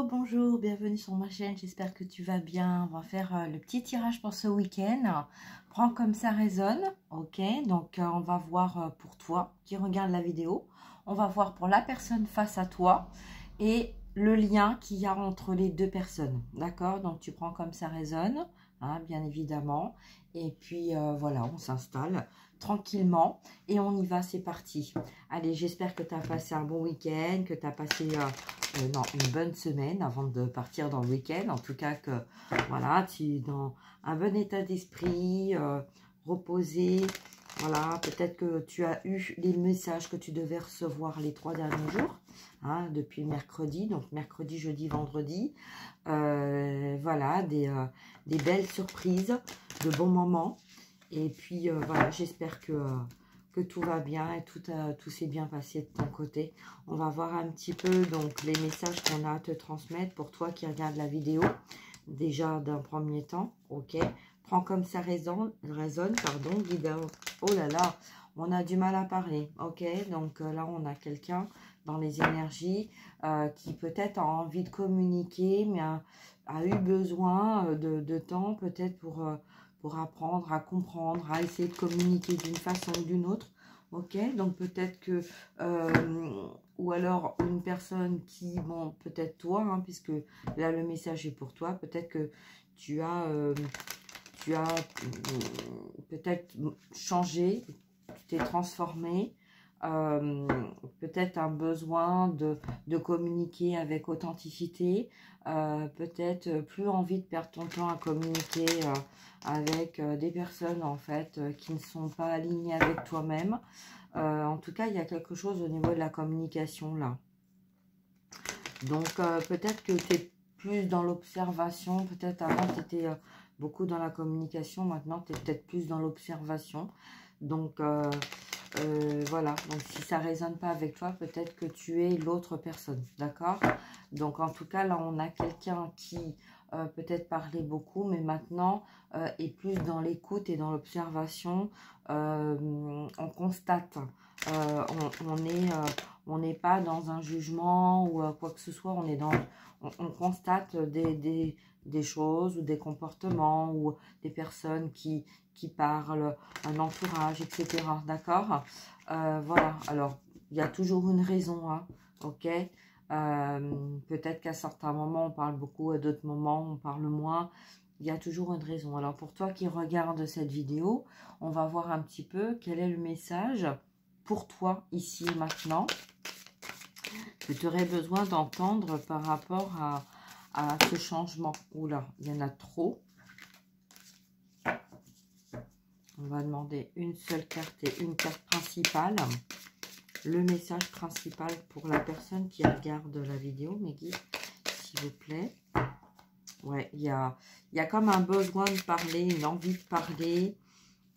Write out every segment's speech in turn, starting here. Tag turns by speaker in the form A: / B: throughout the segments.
A: Bonjour, bienvenue sur ma chaîne, j'espère que tu vas bien. On va faire le petit tirage pour ce week-end. Prends comme ça résonne, ok? Donc on va voir pour toi qui regarde la vidéo. On va voir pour la personne face à toi et le lien qu'il y a entre les deux personnes, d'accord? Donc tu prends comme ça résonne, hein, bien évidemment. Et puis voilà, on s'installe tranquillement et on y va, c'est parti. Allez, j'espère que tu as passé un bon week-end, que tu as passé non, une bonne semaine avant de partir dans le week-end. En tout cas, que voilà, tu es dans un bon état d'esprit, reposé. Voilà, peut-être que tu as eu les messages que tu devais recevoir les 3 derniers jours, hein, depuis mercredi, donc mercredi, jeudi, vendredi. Voilà, des belles surprises, de bons moments. Et puis, voilà, j'espère que tout va bien et tout s'est bien passé de ton côté. On va voir un petit peu donc les messages qu'on a à te transmettre pour toi qui regarde la vidéo. Déjà d'un premier temps, ok. Prends comme ça résonne, pardon, guide. Oh là là, on a du mal à parler, ok. Donc là, on a quelqu'un dans les énergies qui peut-être a envie de communiquer, mais a eu besoin de temps peut-être pour apprendre à comprendre, à essayer de communiquer d'une façon ou d'une autre. Ok, donc peut-être que, ou alors une personne qui, bon, peut-être toi, hein, puisque là le message est pour toi, peut-être que tu as peut-être changé, tu t'es transformé, peut-être un besoin de communiquer avec authenticité, peut-être plus envie de perdre ton temps à communiquer avec des personnes en fait qui ne sont pas alignées avec toi-même. En tout cas, il y a quelque chose au niveau de la communication là. Donc peut-être que tu es plus dans l'observation, peut-être avant tu étais beaucoup dans la communication, maintenant tu es peut-être plus dans l'observation. Donc voilà, donc si ça ne résonne pas avec toi, peut-être que tu es l'autre personne, d'accord? Donc en tout cas, là on a quelqu'un qui peut-être parlait beaucoup, mais maintenant est plus dans l'écoute et dans l'observation. On constate, on n'est pas dans un jugement ou quoi que ce soit, on constate des choses ou des comportements ou des personnes qui parlent, un entourage, etc. D'accord? Voilà, alors il y a toujours une raison, hein, ok? Peut-être qu'à certains moments on parle beaucoup, à d'autres moments on parle moins. Il y a toujours une raison. Alors pour toi qui regarde cette vidéo, on va voir un petit peu quel est le message pour toi ici et maintenant que tu aurais besoin d'entendre par rapport à ce changement. Oula, il y en a trop. On va demander une seule carte et une carte principale. Le message principal pour la personne qui regarde la vidéo, mes guides, s'il vous plaît. Ouais, il y a comme un besoin de parler, une envie de parler.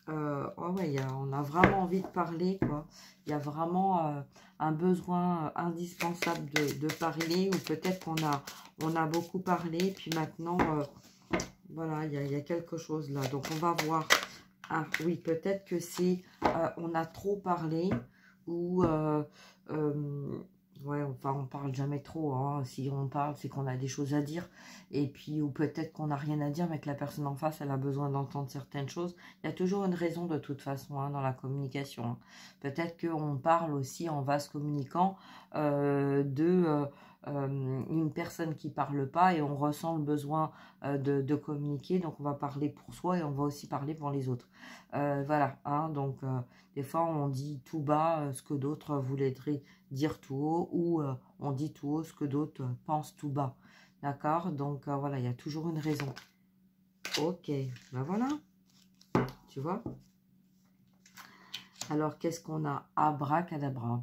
A: Oh ouais, on a vraiment envie de parler, quoi. Il y a vraiment un besoin indispensable de parler, ou peut-être on a beaucoup parlé, puis maintenant, voilà, il y a quelque chose là. Donc, on va voir. Ah oui, peut-être que c'est, on a trop parlé, ou, ouais, enfin, on parle jamais trop, hein. Si on parle, c'est qu'on a des choses à dire, et puis, ou peut-être qu'on n'a rien à dire, mais que la personne en face, elle a besoin d'entendre certaines choses. Il y a toujours une raison de toute façon, hein, dans la communication, hein. Peut-être qu'on parle aussi en vase communicant une personne qui parle pas et on ressent le besoin de communiquer, donc on va parler pour soi et on va aussi parler pour les autres. Voilà, hein, donc des fois on dit tout bas ce que d'autres voudraient dire tout haut, ou on dit tout haut ce que d'autres pensent tout bas. D'accord? Donc voilà, il y a toujours une raison. Ok, ben voilà, tu vois. Alors qu'est-ce qu'on a? Abracadabra.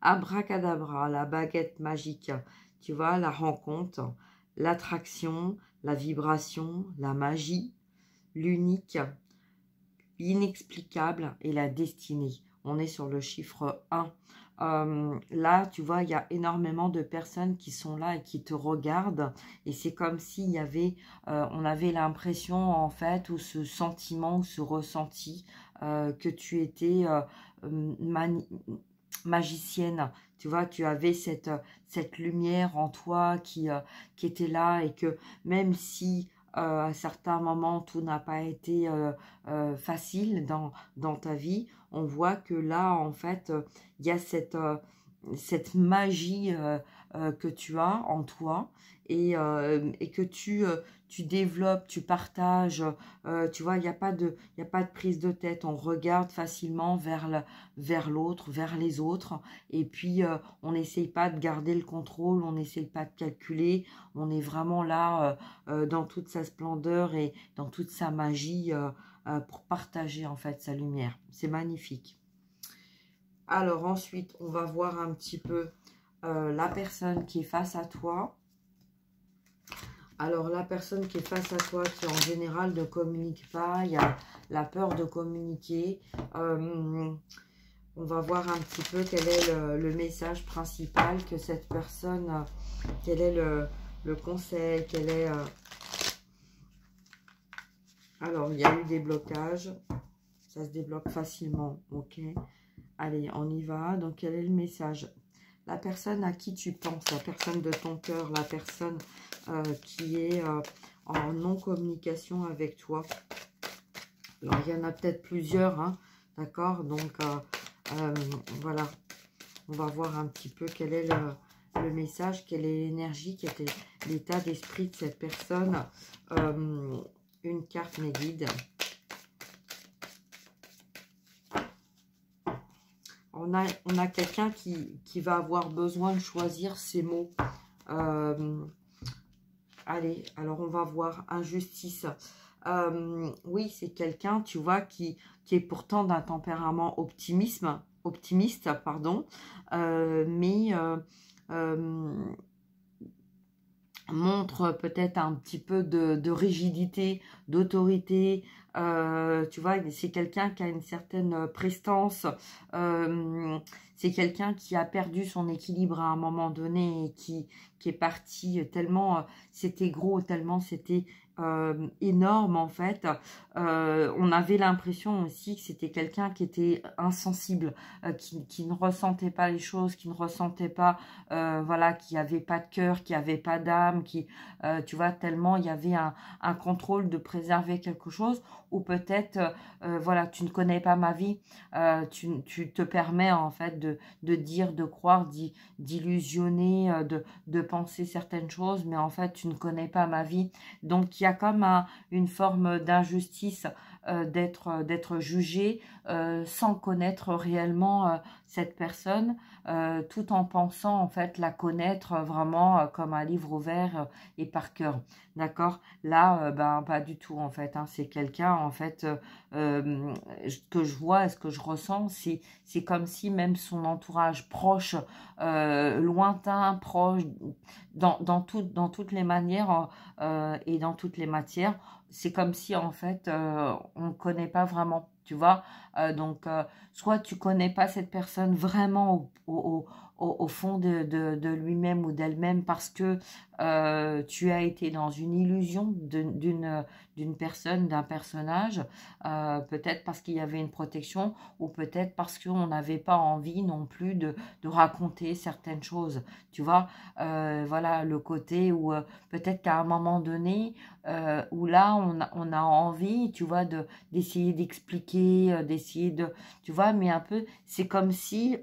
A: Abracadabra, la baguette magique, tu vois, la rencontre, l'attraction, la vibration, la magie, l'unique, l'inexplicable et la destinée. On est sur le chiffre 1. Là, tu vois, il y a énormément de personnes qui sont là et qui te regardent. Et c'est comme s'il y avait, on avait l'impression, en fait, ou ce sentiment, ou ce ressenti, que tu étais magicienne. Tu vois, tu avais cette lumière en toi qui était là et que même si à certains moments tout n'a pas été facile dans ta vie, on voit que là, en fait, il y a cette magie que tu as en toi et que tu développes, tu partages. Tu vois, il y a pas de prise de tête. On regarde facilement vers l'autre, vers les autres. Et puis, on n'essaye pas de garder le contrôle, on n'essaye pas de calculer. On est vraiment là dans toute sa splendeur et dans toute sa magie pour partager en fait sa lumière. C'est magnifique. Alors ensuite, on va voir un petit peu la personne qui est face à toi. Alors la personne qui est face à toi, qui en général ne communique pas, il y a la peur de communiquer. On va voir un petit peu quel est le message principal que cette personne, quel est le conseil, quel est... Alors, il y a eu des blocages, ça se débloque facilement, ok. Allez, on y va. Donc, quel est le message? La personne à qui tu penses, la personne de ton cœur, la personne qui est en non-communication avec toi. Alors, il y en a peut-être plusieurs, hein, d'accord? Donc, voilà, on va voir un petit peu quel est le message, quelle est l'énergie, quel est l'état d'esprit de cette personne. Une carte, mes guides. On a quelqu'un qui va avoir besoin de choisir ses mots. Allez, alors on va voir injustice. Oui, c'est quelqu'un, tu vois, qui est pourtant d'un tempérament optimiste, pardon, mais montre peut-être un petit peu de rigidité, d'autorité. Tu vois, c'est quelqu'un qui a une certaine prestance. C'est quelqu'un qui a perdu son équilibre à un moment donné et qui est parti tellement c'était gros, tellement c'était énorme en fait. On avait l'impression aussi que c'était quelqu'un qui était insensible, qui ne ressentait pas les choses, qui ne ressentait pas, voilà, qui avait pas de cœur, qui avait pas d'âme, tu vois, tellement il y avait un contrôle de préserver quelque chose, ou peut-être, voilà, tu ne connais pas ma vie, tu te permets en fait de dire, de croire, d'illusionner, de penser certaines choses, mais en fait tu ne connais pas ma vie. Donc il y a comme une forme d'injustice d'être jugé sans connaître réellement cette personne, tout en pensant en fait la connaître vraiment comme un livre ouvert et par cœur. D'accord? Là, ben pas du tout en fait, hein. C'est quelqu'un en fait que je vois et ce que je ressens, c'est comme si même son entourage proche, lointain, proche, dans toutes les manières et dans toutes les matières, c'est comme si en fait on ne connaît pas vraiment, tu vois. Donc soit tu connais pas cette personne vraiment au fond de lui-même ou d'elle-même, parce que tu as été dans une illusion d'une personne, d'un personnage, peut-être parce qu'il y avait une protection, ou peut-être parce qu'on n'avait pas envie non plus de raconter certaines choses, tu vois. Voilà, le côté où peut-être qu'à un moment donné, où là on a envie, tu vois, d'essayer d'expliquer, d'essayer de, tu vois, mais un peu, c'est comme si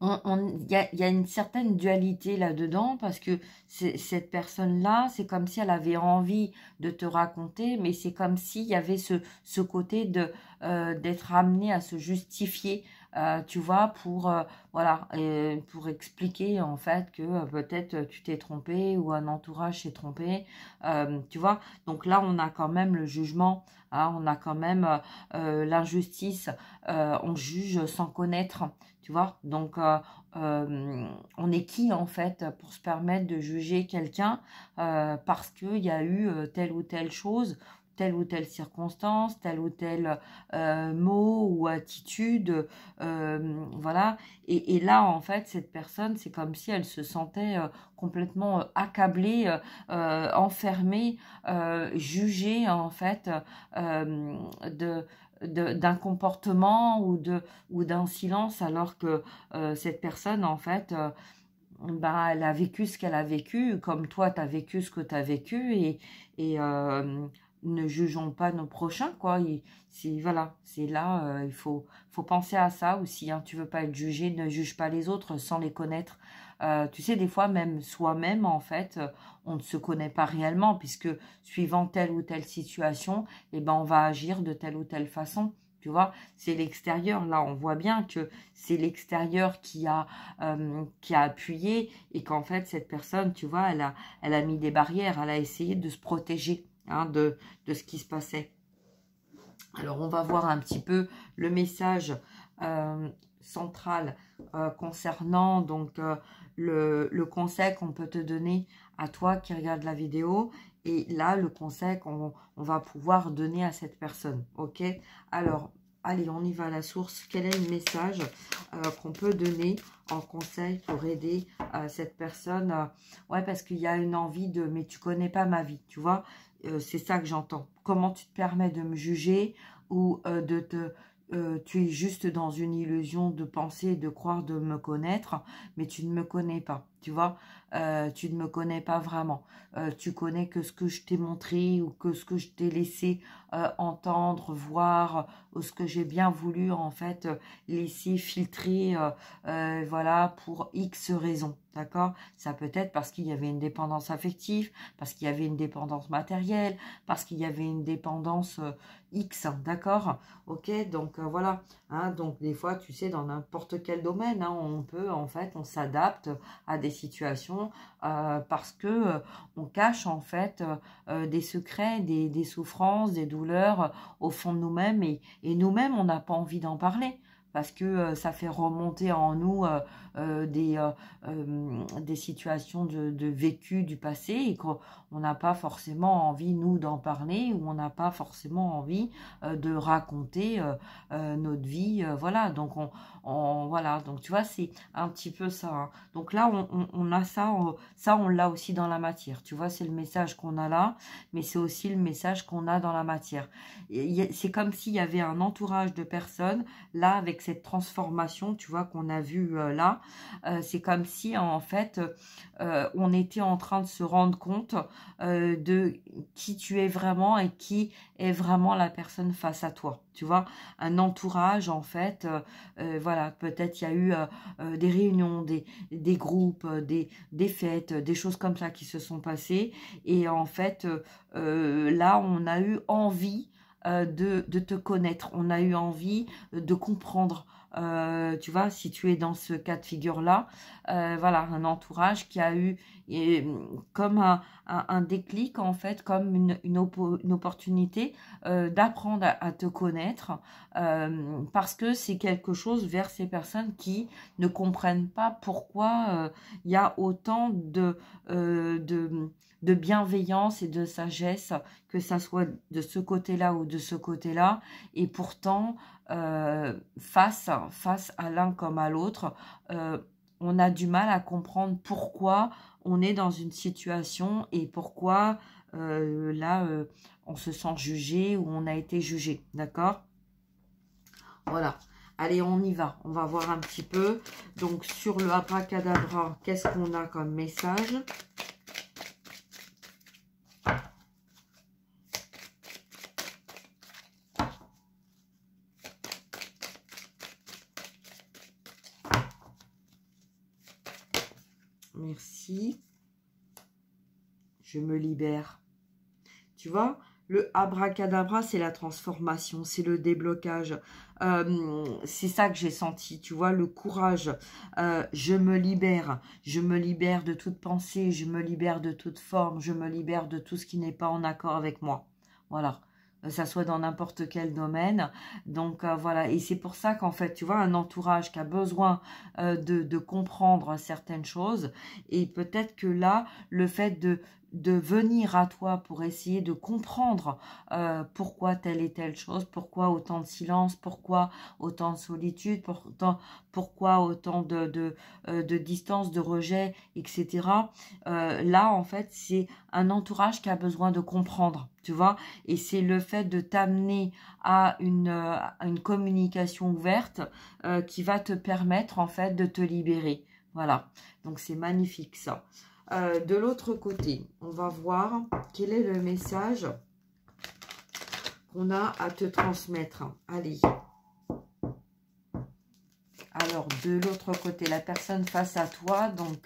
A: il y a une certaine dualité là-dedans, parce que cette personne-là, c'est comme si elle avait envie de te raconter, mais c'est comme s'il y avait ce côté d'être amené à se justifier, tu vois, voilà, pour expliquer en fait que peut-être tu t'es trompé ou un entourage s'est trompé, tu vois. Donc là, on a quand même le jugement, hein, on a quand même l'injustice, on juge sans connaître. Tu vois, donc on est qui en fait pour se permettre de juger quelqu'un parce qu'il y a eu telle ou telle chose, telle ou telle circonstance, tel ou tel mot ou attitude, voilà. Et là, en fait, cette personne, c'est comme si elle se sentait complètement accablée, enfermée, jugée, en fait, de d'un comportement ou d'un silence, alors que cette personne, en fait, bah, elle a vécu ce qu'elle a vécu, comme toi, tu as vécu ce que tu as vécu, et ne jugeons pas nos prochains, quoi. Voilà, c'est là, faut penser à ça aussi, hein. Tu veux pas être jugé, ne juge pas les autres sans les connaître. Tu sais, des fois, même soi-même, en fait, on ne se connaît pas réellement, puisque suivant telle ou telle situation, eh ben, on va agir de telle ou telle façon. Tu vois, c'est l'extérieur. Là, on voit bien que c'est l'extérieur qui a appuyé, et qu'en fait, cette personne, tu vois, elle a mis des barrières, elle a essayé de se protéger, hein, de ce qui se passait. Alors, on va voir un petit peu le message central concernant donc le conseil qu'on peut te donner à toi qui regarde la vidéo. Et là, le conseil qu'on va pouvoir donner à cette personne. Ok? Alors, allez, on y va à la source. Quel est le message qu'on peut donner en conseil pour aider cette personne? Ouais, parce qu'il y a une envie de... Mais tu connais pas ma vie, tu vois? C'est ça que j'entends. Comment tu te permets de me juger, ou tu es juste dans une illusion de penser, de croire, de me connaître, mais tu ne me connais pas, tu vois. Tu ne me connais pas vraiment. Tu connais que ce que je t'ai montré, ou que ce que je t'ai laissé entendre, voir, ou ce que j'ai bien voulu, en fait, laisser filtrer, voilà, pour X raisons, d'accord? Ça peut être parce qu'il y avait une dépendance affective, parce qu'il y avait une dépendance matérielle, parce qu'il y avait une dépendance X, d'accord? Ok, donc voilà, hein, donc des fois, tu sais, dans n'importe quel domaine, hein, on peut, en fait, on s'adapte à des situations parce que on cache, en fait, des secrets, des souffrances, des douleurs au fond de nous-mêmes, et nous-mêmes, on n'a pas envie d'en parler, parce que ça fait remonter en nous des situations de vécu du passé, et qu'on n'a pas forcément envie, nous, d'en parler, ou on n'a pas forcément envie de raconter notre vie, voilà. Donc, voilà, donc tu vois, c'est un petit peu ça, hein. Donc là, on a ça, on l'a aussi dans la matière, tu vois, c'est le message qu'on a là, mais c'est aussi le message qu'on a dans la matière. C'est comme s'il y avait un entourage de personnes, là, avec cette transformation, tu vois, qu'on a vu là. C'est comme si, en fait, on était en train de se rendre compte de qui tu es vraiment, et qui est vraiment la personne face à toi, tu vois. Un entourage, en fait, voilà, peut-être il y a eu des réunions, des groupes, des fêtes, des choses comme ça qui se sont passées, et en fait, là, on a eu envie de te connaître, on a eu envie de comprendre, tu vois, si tu es dans ce cas de figure-là, voilà, un entourage qui a eu comme un déclic, en fait, comme une opportunité d'apprendre à te connaître, parce que c'est quelque chose vers ces personnes qui ne comprennent pas pourquoi il y a autant de bienveillance et de sagesse, que ça soit de ce côté-là ou de ce côté-là, et pourtant, face à l'un comme à l'autre, on a du mal à comprendre pourquoi on est dans une situation, et pourquoi là, on se sent jugé, ou on a été jugé, d'accord? Voilà. Allez, on y va. On va voir un petit peu. Donc, sur le abracadabra, qu'est-ce qu'on a comme message? Merci. Je me libère. Tu vois, le abracadabra, c'est la transformation, c'est le déblocage. C'est ça que j'ai senti, tu vois, le courage. Je me libère de toute pensée, je me libère de toute forme, je me libère de tout ce qui n'est pas en accord avec moi. Voilà. Ça soit dans n'importe quel domaine. Donc, voilà. Et c'est pour ça qu'en fait, tu vois, un entourage qui a besoin de comprendre certaines choses. Et peut-être que là, le fait de venir à toi pour essayer de comprendre pourquoi telle et telle chose, pourquoi autant de silence, pourquoi autant de solitude, pourquoi autant de distance, de rejet, etc. Là, en fait, c'est un entourage qui a besoin de comprendre, tu vois, et c'est le fait de t'amener à une communication ouverte qui va te permettre, en fait, de te libérer. Voilà, donc c'est magnifique ça. De l'autre côté, on va voir quel est le message qu'on a à te transmettre. Allez. Alors, de l'autre côté, la personne face à toi, donc,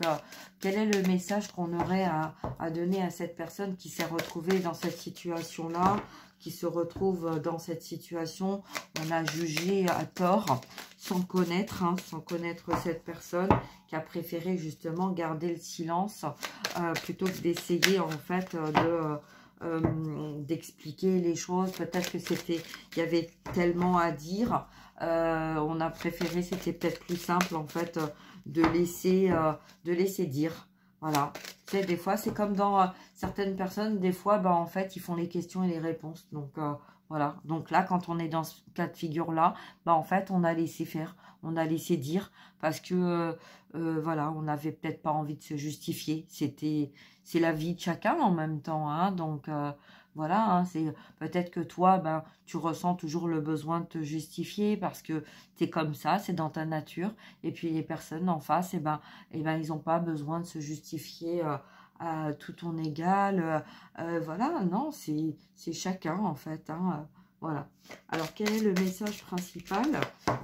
A: quel est le message qu'on aurait à donner à cette personne qui s'est retrouvée dans cette situation-là, qui se retrouve dans cette situation, on a jugé à tort, sans connaître, sans connaître cette personne, qui a préféré justement garder le silence, plutôt que d'essayer, en fait, d'expliquer les choses. Peut-être que il y avait tellement à dire, on a préféré, c'était peut-être plus simple en fait de laisser dire. Voilà, tu sais, des fois c'est comme dans certaines personnes, des fois bah en fait ils font les questions et les réponses, donc voilà. Donc là, quand on est dans ce cas de figure là, bah en fait on a laissé faire, on a laissé dire, parce que voilà, on n'avait peut-être pas envie de se justifier. C'est la vie de chacun en même temps, hein, donc voilà, c'est peut-être que toi, ben, tu ressens toujours le besoin de te justifier parce que tu es comme ça, c'est dans ta nature. Et puis les personnes en face, ils n'ont pas besoin de se justifier à tout ton égal. Voilà, non, c'est chacun en fait. Hein, voilà. Alors, quel est le message principal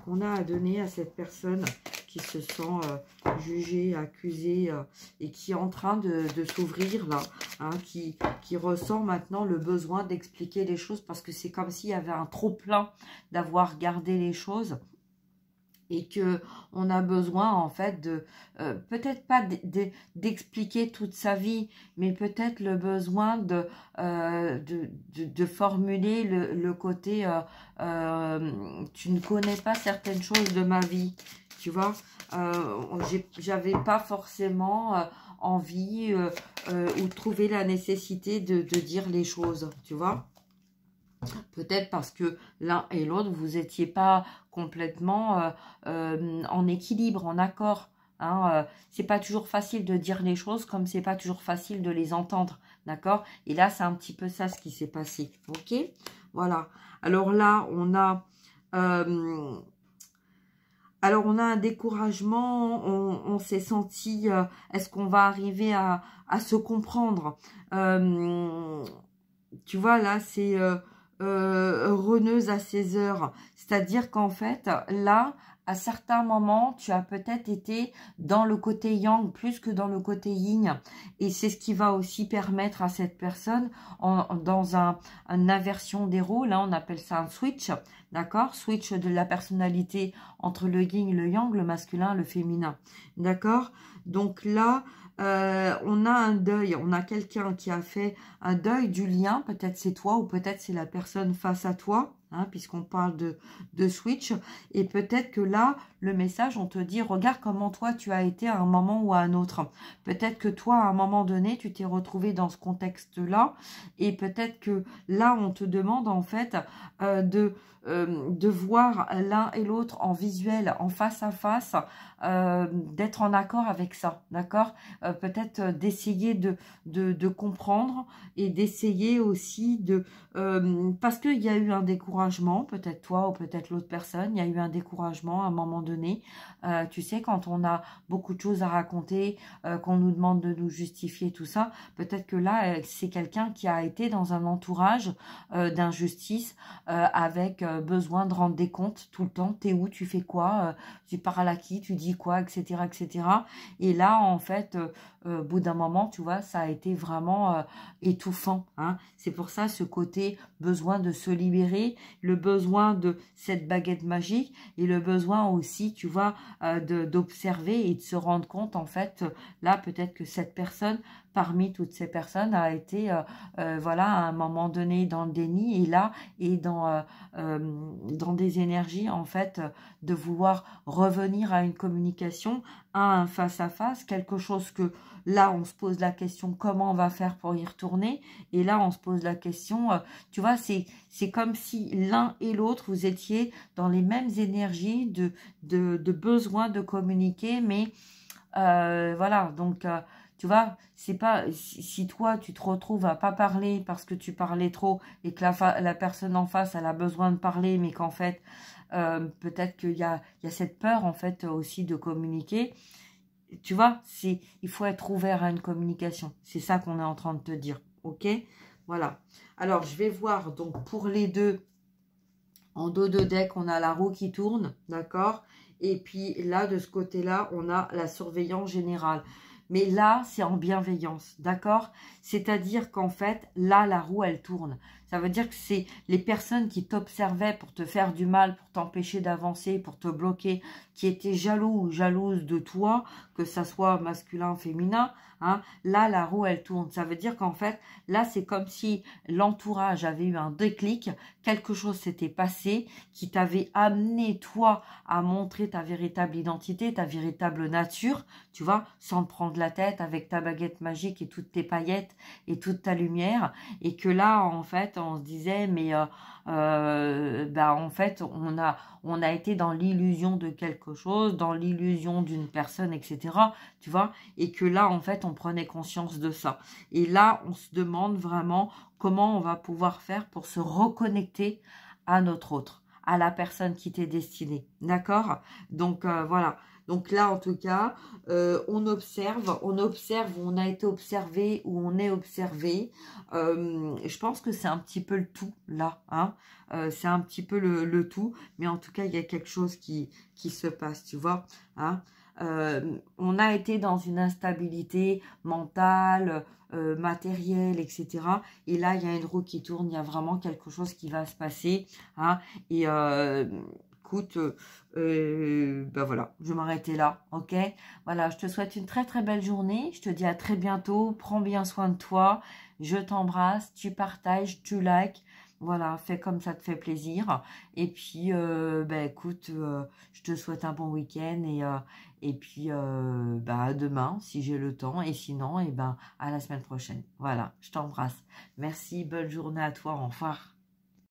A: qu'on a à donner à cette personne qui se sent jugée, accusée et qui est en train de s'ouvrir là, hein, qui ressent maintenant le besoin d'expliquer les choses parce que c'est comme s'il y avait un trop-plein d'avoir gardé les choses et que on a besoin en fait de, peut-être pas d'expliquer toute sa vie, mais peut-être le besoin de formuler le côté tu ne connais pas certaines choses de ma vie, tu vois, j'avais pas forcément envie ou trouver la nécessité de dire les choses, tu vois. Peut-être parce que l'un et l'autre, vous n'étiez pas complètement en équilibre, en accord. Hein, c'est pas toujours facile de dire les choses comme c'est pas toujours facile de les entendre. D'accord? Et là, c'est un petit peu ça ce qui s'est passé. Ok? Voilà. Alors là, on a... on a un découragement, on s'est senti... Est-ce qu'on va arriver à se comprendre? Tu vois, là, c'est... heureuse à 16 heures. C'est-à-dire qu'en fait, là, à certains moments, tu as peut-être été dans le côté yang plus que dans le côté yin. Et c'est ce qui va aussi permettre à cette personne, dans une inversion des rôles, là, on appelle ça un switch, d'accord? Switch de la personnalité entre le yin et le yang, le masculin, le féminin, d'accord? Donc là, on a un deuil, on a quelqu'un qui a fait un deuil du lien, peut-être c'est toi ou peut-être c'est la personne face à toi, hein, puisqu'on parle de switch, et peut-être que là, le message, on te dit, regarde comment toi tu as été à un moment ou à un autre. Peut-être que toi, à un moment donné, tu t'es retrouvé dans ce contexte-là, et peut-être que là, on te demande en fait de voir l'un et l'autre en visuel, en face à face, d'être en accord avec ça, d'accord? Peut-être d'essayer de comprendre et d'essayer aussi de... parce qu'il y a eu un découragement, peut-être toi ou peut-être l'autre personne, il y a eu un découragement à un moment donné. Tu sais, quand on a beaucoup de choses à raconter, qu'on nous demande de nous justifier, tout ça, peut-être que là, c'est quelqu'un qui a été dans un entourage d'injustice, avec besoin de rendre des comptes tout le temps. T'es où, tu fais quoi, tu parles à qui, tu dis quoi, etc., etc. Et là, en fait, au bout d'un moment, tu vois, ça a été vraiment étouffant. Hein. C'est pour ça, ce côté besoin de se libérer, le besoin de cette baguette magique et le besoin aussi, tu vois, d'observer et de se rendre compte, en fait, là, peut-être que cette personne, parmi toutes ces personnes, a été, voilà, à un moment donné dans le déni et là, et dans des énergies, en fait, de vouloir revenir à une communication, à un face-à-face, quelque chose que là, on se pose la question comment on va faire pour y retourner. Et là, on se pose la question, tu vois, c'est comme si l'un et l'autre, vous étiez dans les mêmes énergies de besoin de communiquer. Mais voilà, donc, tu vois, c'est pas, si toi, tu te retrouves à pas parler parce que tu parlais trop et que la personne en face, elle a besoin de parler, mais qu'en fait, peut-être qu'il y a cette peur, en fait, aussi de communiquer. Tu vois, il faut être ouvert à une communication. C'est ça qu'on est en train de te dire, ok? Voilà. Alors, je vais voir, donc, pour les deux, en dos de deck, on a la roue qui tourne, d'accord? Et puis là, de ce côté-là, on a la surveillance générale. Mais là, c'est en bienveillance, d'accord? C'est-à-dire qu'en fait, là, la roue, elle tourne. Ça veut dire que c'est les personnes qui t'observaient pour te faire du mal, pour t'empêcher d'avancer, pour te bloquer, qui étaient jaloux ou jalouses de toi, que ça soit masculin, féminin, hein, là, la roue, elle tourne. Ça veut dire qu'en fait, là, c'est comme si l'entourage avait eu un déclic, quelque chose s'était passé qui t'avait amené, toi, à montrer ta véritable identité, ta véritable nature, tu vois, sans te prendre la tête avec ta baguette magique et toutes tes paillettes et toute ta lumière. Et que là, en fait, on se disait, mais bah, en fait, on a été dans l'illusion de quelque chose, dans l'illusion d'une personne, etc. Tu vois, et que là, en fait, on prenait conscience de ça. Et là, on se demande vraiment comment on va pouvoir faire pour se reconnecter à notre autre, à la personne qui t'est destinée. D'accord? Donc, voilà. Donc là, en tout cas, on observe, on a été observé ou on est observé. Je pense que c'est un petit peu le tout, là. Hein, c'est un petit peu le tout. Mais en tout cas, il y a quelque chose qui se passe, tu vois. Hein. On a été dans une instabilité mentale, matérielle, etc. Et là, il y a une roue qui tourne, il y a vraiment quelque chose qui va se passer. Hein, et écoute, ben voilà, je vais m'arrêter là, ok? Voilà, je te souhaite une très très belle journée. Je te dis à très bientôt. Prends bien soin de toi. Je t'embrasse. Tu partages, tu likes. Voilà, fais comme ça te fait plaisir. Et puis, ben écoute, je te souhaite un bon week-end et puis bah, à demain si j'ai le temps. Et sinon, et ben, à la semaine prochaine. Voilà, je t'embrasse. Merci, bonne journée à toi. Au revoir.